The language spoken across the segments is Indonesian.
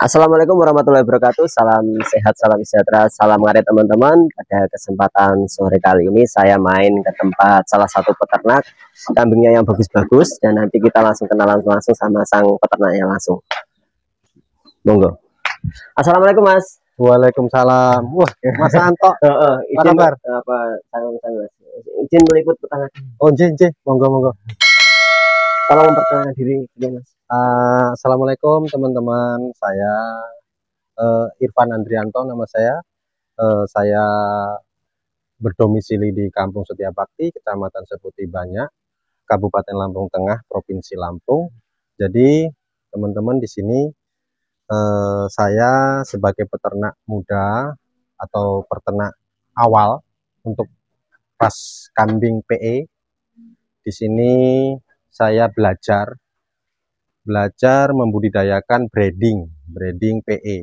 Assalamualaikum warahmatullahi wabarakatuh. Salam sehat, salam sejahtera, salam ngaret teman-teman. Pada kesempatan sore kali ini saya main ke tempat salah satu peternak, kambingnya yang bagus-bagus, dan nanti kita langsung kenalan langsung sama sang peternaknya langsung. Monggo. Assalamualaikum Mas. Waalaikumsalam. Wah, Mas Anto. Apa kabar? Apa Mas? Izin meliput peternak. Oh, jin. Monggo. Tolong memperkenalkan diri, Mas. Assalamualaikum teman-teman. Saya Irfan Andrianto nama saya. Saya berdomisili di Kampung Setiabakti, Kecamatan Seputi Banyak, Kabupaten Lampung Tengah, Provinsi Lampung. Jadi teman-teman di sini saya sebagai peternak muda atau peternak awal untuk ras kambing PE. Di sini saya belajar membudidayakan breeding PE.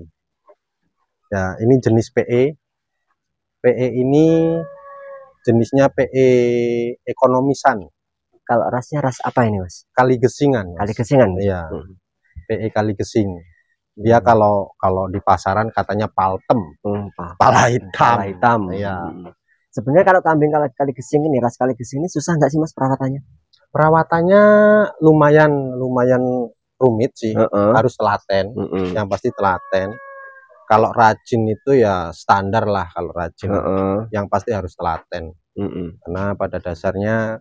Ya, ini jenis PE. PE ini jenisnya PE ekonomisan. Kalau rasnya ras apa ini, Mas? Kaligesingan. Kaligesingan. Iya. PE Kaligesing. Dia kalau di pasaran katanya paltem. Pala hitam. Iya. Sebenarnya kalau kambing Kaligesing ini, ras Kaligesing ini susah nggak sih Mas perawatannya? Perawatannya lumayan rumit sih, harus telaten, yang pasti telaten. Kalau rajin itu ya standar lah kalau rajin, yang pasti harus telaten. Karena pada dasarnya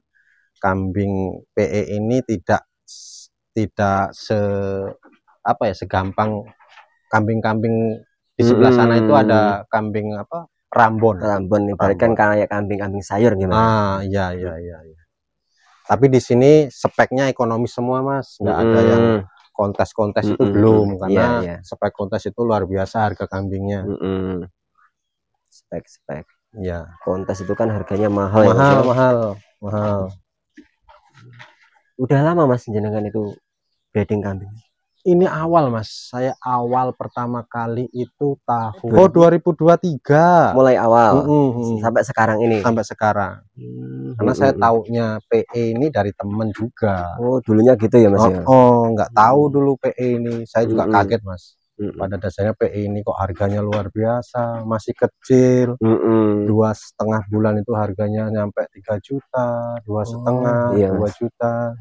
kambing PE ini tidak segampang kambing-kambing di sebelah sana itu ada kambing Rambon ibaratkan kayak kambing sayur gimana? Iya. Tapi di sini speknya ekonomis semua Mas, nggak ada yang kontes itu belum, karena spek kontes itu luar biasa harga kambingnya. Spek. Ya. Kontes itu kan harganya mahal. Mahal. Udah lama Mas jenengan itu breeding kambing? Ini awal Mas, saya awal pertama kali itu tahun 2023. Mulai awal sampai sekarang ini. Sampai sekarang. Karena saya taunya PE ini dari temen juga. Oh, dulunya gitu ya Mas? Nggak tahu dulu PE ini. Saya juga kaget Mas. Pada dasarnya PE ini kok harganya luar biasa, masih kecil. 2,5 bulan itu harganya nyampe 3 juta, 2,5, 2 juta.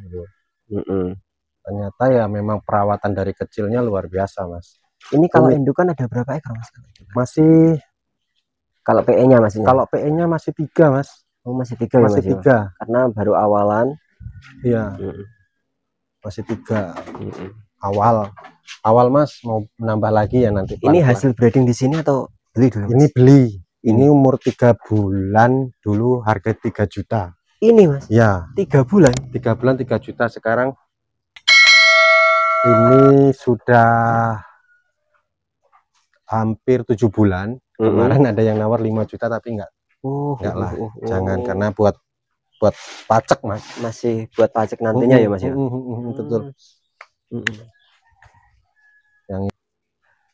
Ternyata ya memang perawatan dari kecilnya luar biasa Mas. Ini kalau indukan ada berapa ekor Mas? Masih. Kalau PE-nya masih? Kalau PE-nya masih 3 Mas. Oh, masih 3 masih ya, Mas? 3. Karena baru awalan. Iya. Masih 3. Awal Mas, mau menambah lagi ya nanti. Ini hasil breeding di sini atau beli dulu Mas? Ini beli. Ini umur 3 bulan dulu harga 3 juta. Ini Mas? Ya. 3 bulan? 3 bulan 3 juta. Sekarang ini sudah hampir 7 bulan. Kemarin ada yang nawar 5 juta tapi enggak lah. Jangan, karena buat pajak Mas. Masih buat pajak nantinya ya Mas ya? Betul.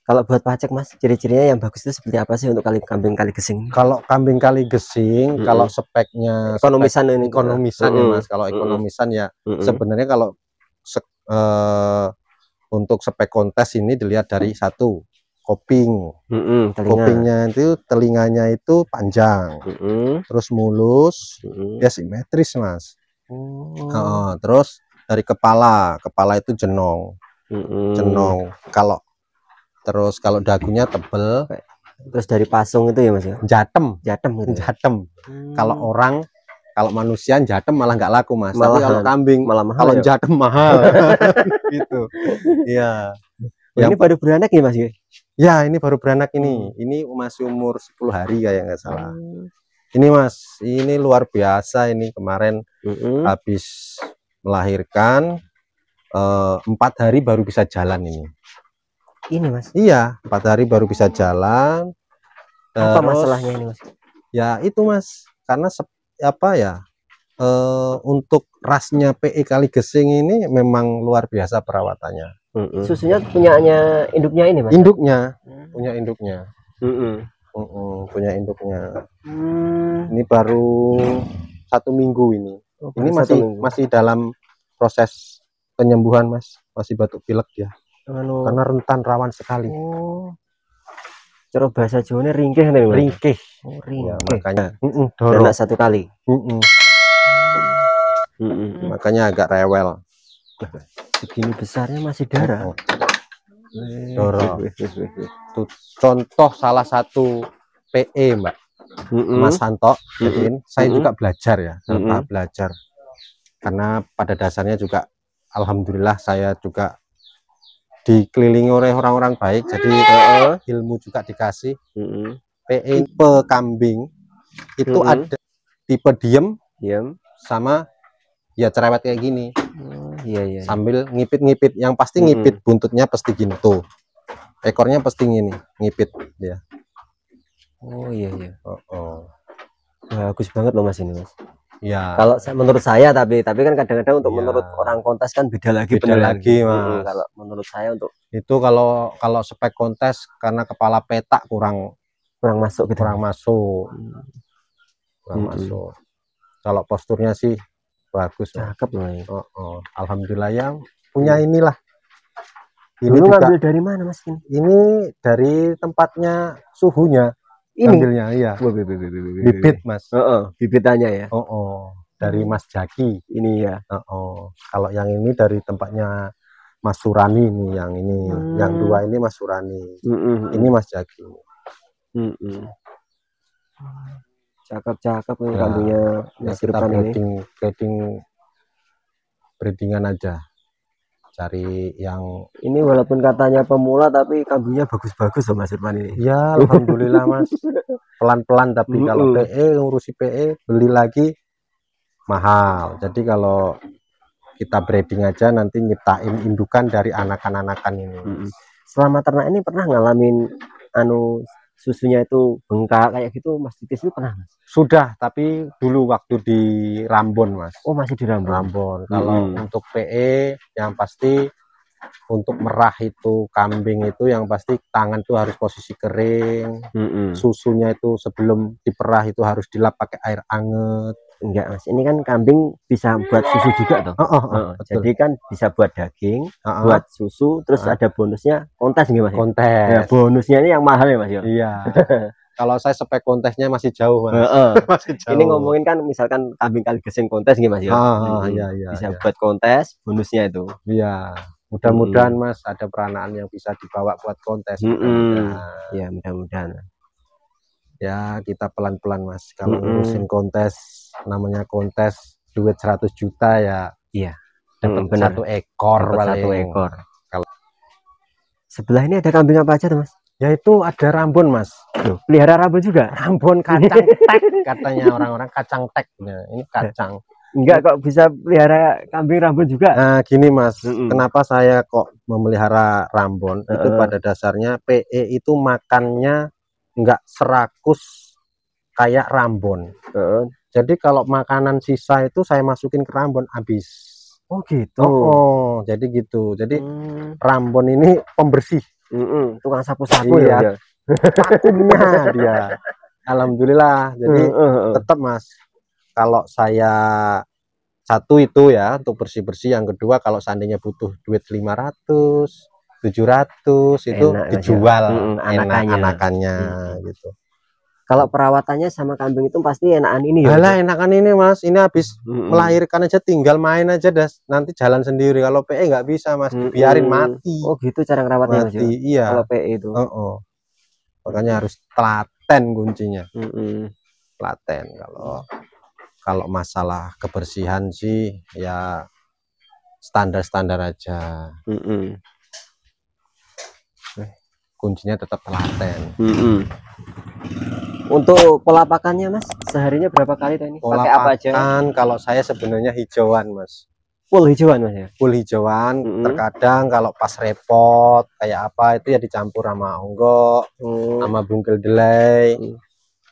Kalau buat pajak Mas, ciri-cirinya yang bagus itu seperti apa sih untuk kambing Kaligesing? Kalau kambing Kaligesing, kalau speknya ekonomisan ya Mas. Kalau ekonomisan ya sebenarnya kalau untuk spek kontes ini dilihat dari satu koping. Kopingnya itu telinganya itu panjang, terus mulus, ya simetris Mas. Terus dari kepala itu jenong. Kalau dagunya tebel. Terus dari pasung itu ya Mas ya? Jatem. Kalau manusia jatem malah nggak laku Mas. Tapi kalau kambing malah mahal. Kalau jatem mahal. Gitu. Iya. Ini baru beranak ya Mas ya? Ya, ini baru beranak ini. Ini masih umur 10 hari kayak nggak salah. Ini Mas, ini luar biasa ini kemarin habis melahirkan 4 hari baru bisa jalan ini. Ini Mas? Iya, 4 hari baru bisa jalan. Apa masalahnya ini Mas? Ya itu Mas, karena untuk rasnya PE Kaligesing ini memang luar biasa perawatannya. Susunya punyanya induknya ini Mas? Punya induknya. Punya induknya. Ini baru 1 minggu ini. Ini masih dalam proses penyembuhan Mas, masih batuk pilek ya. karena rentan rawan sekali. Oh. Cara bahasa Jawanya ringkih nih, Mas. Ringkih. Oh, ringkih. Ya, makanya dorong satu kali. Makanya agak rewel. Begini besarnya masih darah. Dorong. Itu contoh salah satu PE, Mbak. Mas Santo. Jadi saya juga belajar ya, belajar. Karena pada dasarnya juga alhamdulillah saya juga dikelilingi oleh orang-orang baik, jadi ilmu juga dikasih. PE tipe kambing itu ada tipe diem sama ya cerewet kayak gini. Iya. Sambil ngipit-ngipit, yang pasti ngipit, buntutnya pasti gini tuh, ekornya pasti gini ngipit dia. Oh iya. Bagus banget loh Mas ini, Mas. Ya, kalau menurut saya, tapi kan kadang-kadang untuk menurut orang kontes kan beda lagi, Mas. Kalau menurut saya untuk itu kalau spek kontes karena kepala petak kurang masuk gitu. Kurang masuk. Kalau posturnya sih bagus, cakep loh. Alhamdulillah ya punya inilah. Ini dulu ngambil dari mana Mas ini? Ini dari tempatnya suhunya. Ngambilnya, iya. Bibit Mas. Bibitannya ya. Dari Mas Jaki ini ya. Kalau yang ini dari tempatnya Mas Surani nih, yang ini, yang dua ini Mas Surani. Ini Mas Jaki. Cakep nih kambingnya Mas Irfan ini. Breedingan aja, cari yang ini walaupun katanya pemula tapi kambingnya bagus-bagus loh Mas Irfan ini. Ya alhamdulillah Mas. Pelan-pelan, tapi kalau PE, ngurusi PE beli lagi mahal. Jadi kalau kita breeding aja nanti nyiptain indukan dari anakan-anakan ini. Selama ternak ini pernah ngalamin susunya itu bengkak kayak gitu Mas Titis itu pernah Mas? Sudah, tapi dulu waktu di Rambon Mas. Oh masih di Rambon. Kalau untuk PE yang pasti untuk merah itu kambing itu yang pasti tangan tuh harus posisi kering. Susunya itu sebelum diperah itu harus dilap pakai air anget. Enggak Mas, ini kan kambing bisa buat susu juga toh. Jadi kan bisa buat daging, buat susu, terus ada bonusnya kontes nih Mas. Kontes. Ya, bonusnya ini yang mahal ya Mas ya. Iya. Kalau saya spek kontesnya masih jauh Mas. Masih jauh. Ini ngomongin kan misalkan kambing Kaligesing kontes nih Mas ya. Iya. Bisa buat kontes, bonusnya itu. Iya. Mudah-mudahan Mas ada peranaan yang bisa dibawa buat kontes. Ya mudah-mudahan. Ya kita pelan-pelan Mas. Kalau ngurusin kontes, namanya kontes duit 100 juta ya. Iya. Dapat satu ekor. Kalau sebelah ini ada kambing apa aja tuh Mas? Ya itu ada Rambon Mas. Pelihara Rambon juga? Rambon kacang tek katanya orang-orang, kacang tek. Nah, ini kacang. Enggak kok bisa pelihara kambing Rambon juga? Nah gini Mas, kenapa saya kok memelihara Rambon? Itu pada dasarnya PE itu makannya enggak serakus kayak Rambon. Jadi kalau makanan sisa itu saya masukin ke Rambon habis. Oh gitu. Jadi gitu. Jadi Rambon ini pembersih. Tukang sapu-sapu ya. Vakumnya dia. Alhamdulillah. Jadi tetap Mas, kalau saya satu itu ya untuk bersih-bersih, yang kedua kalau seandainya butuh duit 500, 700 itu enak, dijual anakannya gitu. Kalau perawatannya sama kambing itu pasti enakan ini ya. Alah enakan ini Mas, ini habis melahirkan aja tinggal main aja nanti jalan sendiri. Kalau PE nggak bisa Mas, biarin mati. Oh gitu cara ngerawatnya Mas. Iya. Kalau PE itu. Makanya harus telaten kuncinya. Telaten. Kalau masalah kebersihan sih ya standar-standar aja. Kuncinya tetap telaten. Untuk pola pakannya Mas, seharinya berapa kali tuh ini? Pakai apa aja? Kalau saya sebenarnya hijauan Mas. Full hijauan Mas ya? Full hijauan. Terkadang kalau pas repot kayak apa itu ya dicampur sama onggok, sama bungkel delay.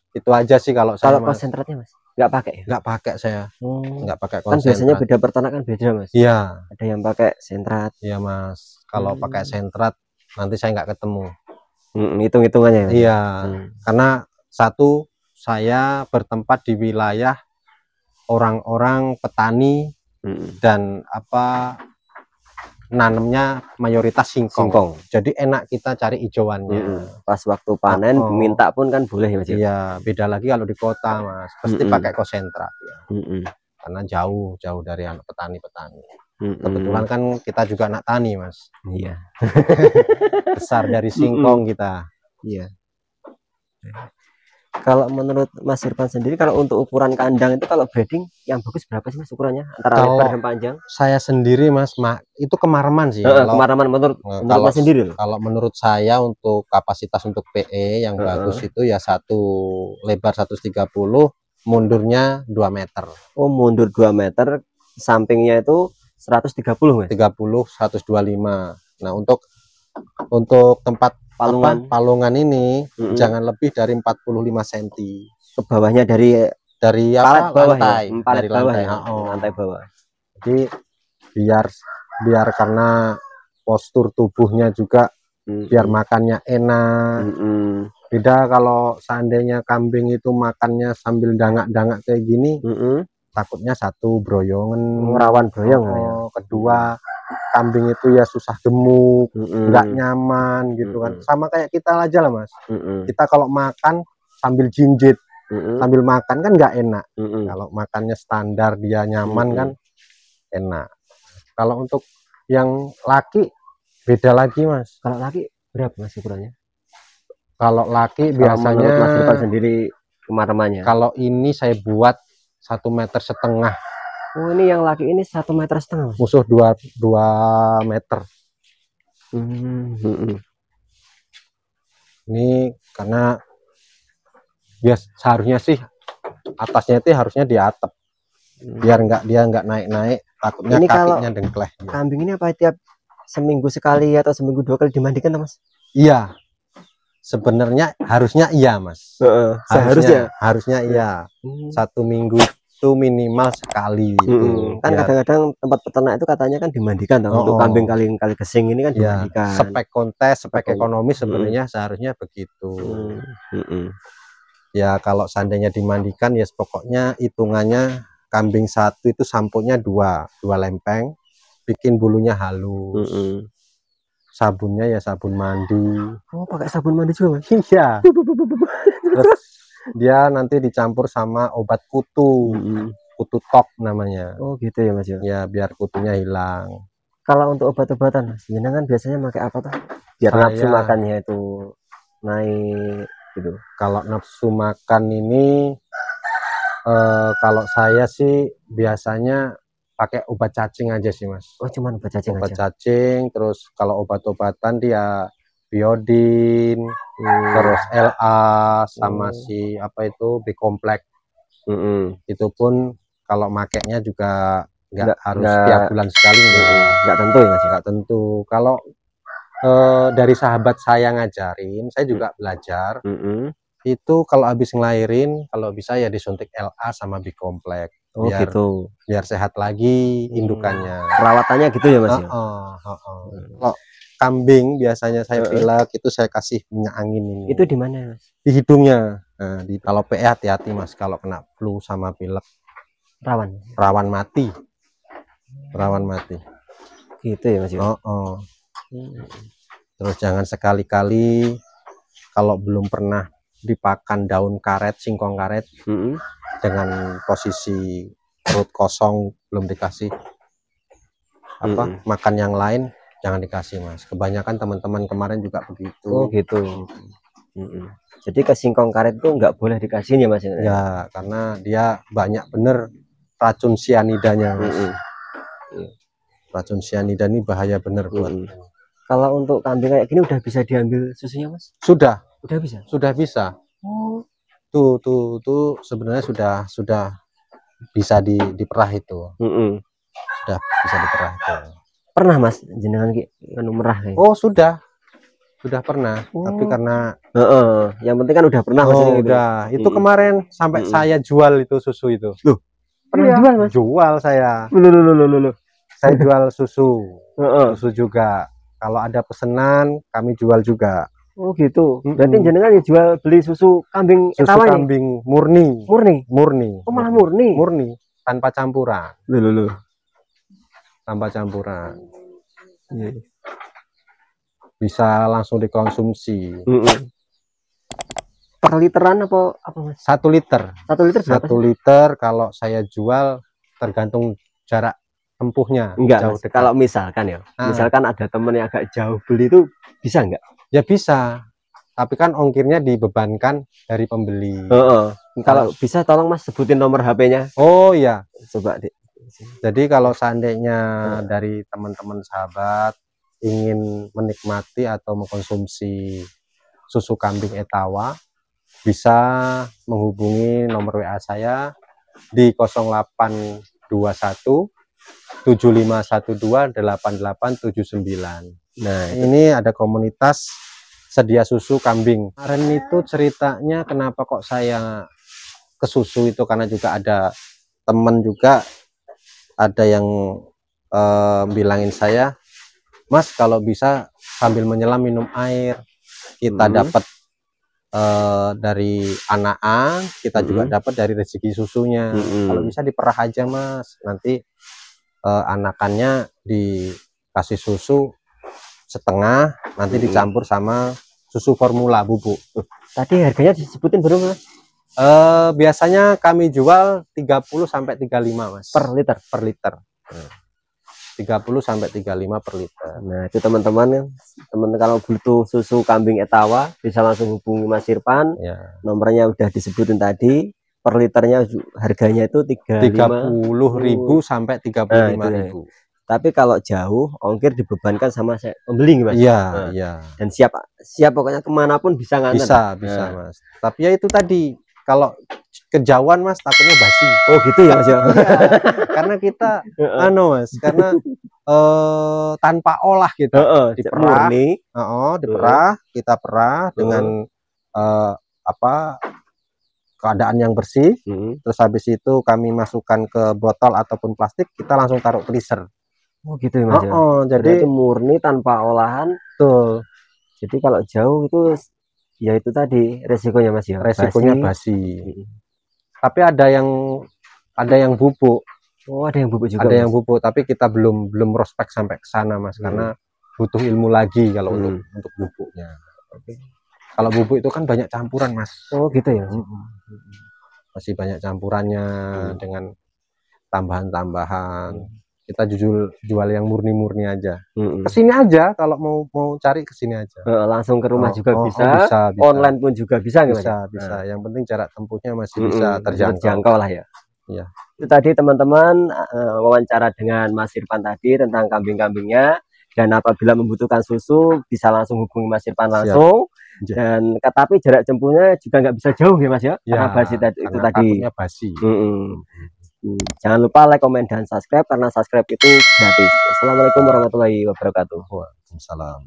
Itu aja sih kalau saya. Kalau konsentratnya Mas? Nggak pakai? Nggak pakai saya. Nggak pakai konsentrat. Kan biasanya beda peternakan beda Mas. Iya. Ada yang pakai sentrat. Iya Mas. Kalau pakai sentrat nanti saya nggak ketemu. Hitung-hitungannya. Iya. Karena satu, saya bertempat di wilayah orang-orang petani dan nanamnya mayoritas singkong. Jadi enak kita cari hijauannya. Pas waktu panen minta pun kan boleh ya Mas. Iya, beda lagi kalau di kota Mas, pasti pakai konsentrat ya. Karena jauh dari anak petani-petani. Kebetulan kan kita juga anak tani Mas. Iya. Besar dari singkong kita. Iya. Kalau menurut Mas Irfan sendiri, kalau untuk ukuran kandang itu kalau breeding yang bagus berapa sih Mas ukurannya? Antara lebar dan panjang? Saya sendiri Mas, itu kemaraman sih. Kemaraman menurut Mas sendiri. Kalau menurut saya untuk kapasitas untuk PE yang bagus itu ya lebar 130, mundurnya 2 meter. Oh, mundur 2 meter, sampingnya itu 130 Mas? 30, 125. Nah, untuk tempat palungan ini jangan lebih dari 45 cm. Ke bawahnya dari palet bawah lantai, ya? Palet dari bawah lantai, ya? Lantai bawah. Jadi biar karena postur tubuhnya juga biar makannya enak. Beda kalau seandainya kambing itu makannya sambil dangak-dangak kayak gini, takutnya satu broyongan, rawan broyong. Kedua kambing itu ya susah gemuk, nggak nyaman gitu kan. Sama kayak kita aja lah Mas. Kita kalau makan sambil jinjit, sambil makan kan nggak enak. Kalau makannya standar dia nyaman kan enak. Kalau untuk yang laki beda lagi Mas. Kalau laki berapa Mas ukurannya? Kalau laki biasanya Mas Irfan sendiri kemaramannya. Kalau ini saya buat 1,5 meter. Oh, ini yang laki ini 1,5 meter. Musuh 2 meter. Ini karena seharusnya sih atasnya itu harusnya di atap. Biar dia nggak naik-naik, takutnya ini kakinya dengkleh. Kambing ini apa tiap seminggu sekali atau seminggu 2 kali dimandikan Mas? Iya. Sebenarnya harusnya iya Mas. Harusnya iya. 1 minggu itu minimal sekali. Kan kadang-kadang tempat peternak itu katanya kan dimandikan untuk kambing kali gesing ini kan dimandikan. Spek kontes, spek ekonomi sebenarnya seharusnya begitu. Ya kalau seandainya dimandikan ya pokoknya hitungannya kambing satu itu samponya 2 lempeng, bikin bulunya halus. Sabunnya ya sabun mandi. Oh, pakai sabun mandi juga Mas? Iya. Terus dia nanti dicampur sama obat kutu, kutu tok namanya. Oh gitu ya Mas ya, biar kutunya hilang. Kalau untuk obat-obatan Mas, kan biasanya pakai apa tuh biar nafsu makannya itu naik gitu? Kalau nafsu makan ini kalau saya sih biasanya pakai obat cacing aja sih Mas. Oh, cuman obat cacing cacing. Terus kalau obat-obatan dia biodin, terus LA sama si apa itu B-kompleks. Itu pun kalau makainya juga nggak harus tiap bulan sekali, nggak tentu ya Mas. Nggak tentu. Kalau dari sahabat saya ngajarin, saya juga belajar. Itu kalau habis ngelahirin, kalau bisa ya disuntik LA sama B-kompleks. Oh gitu. Biar sehat lagi indukannya. Perawatannya gitu ya Mas? Kalau kambing biasanya saya pilek itu saya kasih minyak angin ini. Itu di mana Mas? Di hidungnya. Nah, kalau PE hati-hati Mas, kalau kena flu sama pilek rawan mati. Rawan mati. Gitu ya Mas? Terus jangan sekali-kali kalau belum pernah dipakan daun karet, singkong karet, dengan posisi perut kosong belum dikasih makan yang lain, jangan dikasih Mas. Kebanyakan teman-teman kemarin juga begitu. Oh gitu. Jadi ke singkong karet itu nggak boleh dikasih ya Mas? Ya, karena dia banyak bener racun sianidanya Mas. Racun sianida ini bahaya bener buat. Kalau untuk kambing kayak gini udah bisa diambil susunya Mas? Sudah bisa. Oh. Tuh sebenarnya sudah bisa diperah itu. Sudah bisa diperah itu. Pernah Mas jenengan merah kayak? Oh, sudah pernah. Tapi karena yang penting kan udah pernah Mas. Udah. Itu kemarin sampai saya jual itu susu itu. Loh, pernah jual Mas? Jual saya. Loh. Saya jual susu. Susu juga. Kalau ada pesanan kami jual juga. Oh gitu. Berarti jenengan ya jual beli susu kambing kambing murni. Oh, malah murni tanpa campuran. Loh. Tanpa campuran. Bisa langsung dikonsumsi. Per literan apa Mas? 1 liter. 1 liter berapa? 1 liter kalau saya jual tergantung jarak tempuhnya. Enggak, jauh dekat. Kalau misalkan ya, misalkan ada temen yang agak jauh beli itu bisa enggak? Ya bisa. Tapi kan ongkirnya dibebankan dari pembeli. Kalau bisa tolong Mas sebutin nomor HP-nya. Oh iya, coba deh. Jadi kalau seandainya dari teman-teman sahabat ingin menikmati atau mengkonsumsi susu kambing Etawa, bisa menghubungi nomor WA saya di 0821 7512 8879. Nah, ini ada komunitas sedia susu kambing. Kemarin itu ceritanya kenapa kok saya ke susu itu karena juga ada teman juga ada yang bilangin saya, Mas kalau bisa sambil menyelam minum air, kita dapat dari anakan, kita juga dapat dari rezeki susunya. Kalau bisa diperah aja Mas, nanti anakannya dikasih susu setengah, nanti dicampur sama susu formula bubuk. Tadi harganya disebutin berapa Mas? Biasanya kami jual 30 sampai 35 Mas. Per liter? Per liter. 30 sampai 35 per liter. Nah, itu teman-teman kalau butuh susu kambing Etawa bisa langsung hubungi Mas Irfan. Nomornya udah disebutin tadi. Per liternya harganya itu 30.000 sampai 35.000. Tapi kalau jauh ongkir dibebankan sama saya pembeli Mas. Iya, iya. Dan siap pokoknya kemanapun bisa nganter. Bisa Mas. Tapi ya itu tadi, kalau kejauhan Mas takutnya basi. Oh gitu ya Mas ya. Karena kita Mas, karena tanpa olah gitu. Diperah, diperah, kita perah dengan keadaan yang bersih. Terus habis itu kami masukkan ke botol ataupun plastik, kita langsung taruh freezer. Oh gitu ya Mas. Jadi itu murni tanpa olahan. Betul. Jadi kalau jauh itu ya itu tadi resikonya Mas ya. Resikonya basi. Tapi ada yang bubuk. Oh, ada yang bubuk juga. Ada yang bubuk, tapi kita belum prospek sampai ke sana Mas, karena butuh ilmu lagi kalau untuk bubuknya. Kalau bubuk itu kan banyak campuran Mas. Oh gitu ya. Masih banyak campurannya dengan tambahan-tambahan. Kita jual yang murni-murni aja. Kesini aja kalau mau cari kesini aja. Langsung ke rumah juga bisa. Bisa. Online pun juga bisa. Bisa. Yang penting jarak tempuhnya masih bisa terjangkau lah ya. Iya. Itu tadi teman-teman wawancara dengan Mas Irfan tadi tentang kambing-kambingnya, dan apabila membutuhkan susu bisa langsung hubungi Mas Irfan langsung. Dan tapi jarak tempuhnya juga nggak bisa jauh ya Mas ya, karena basi itu tadi. Basi. Jangan lupa like, komen, dan subscribe karena subscribe itu gratis. Assalamualaikum warahmatullahi wabarakatuh. Waalaikumsalam.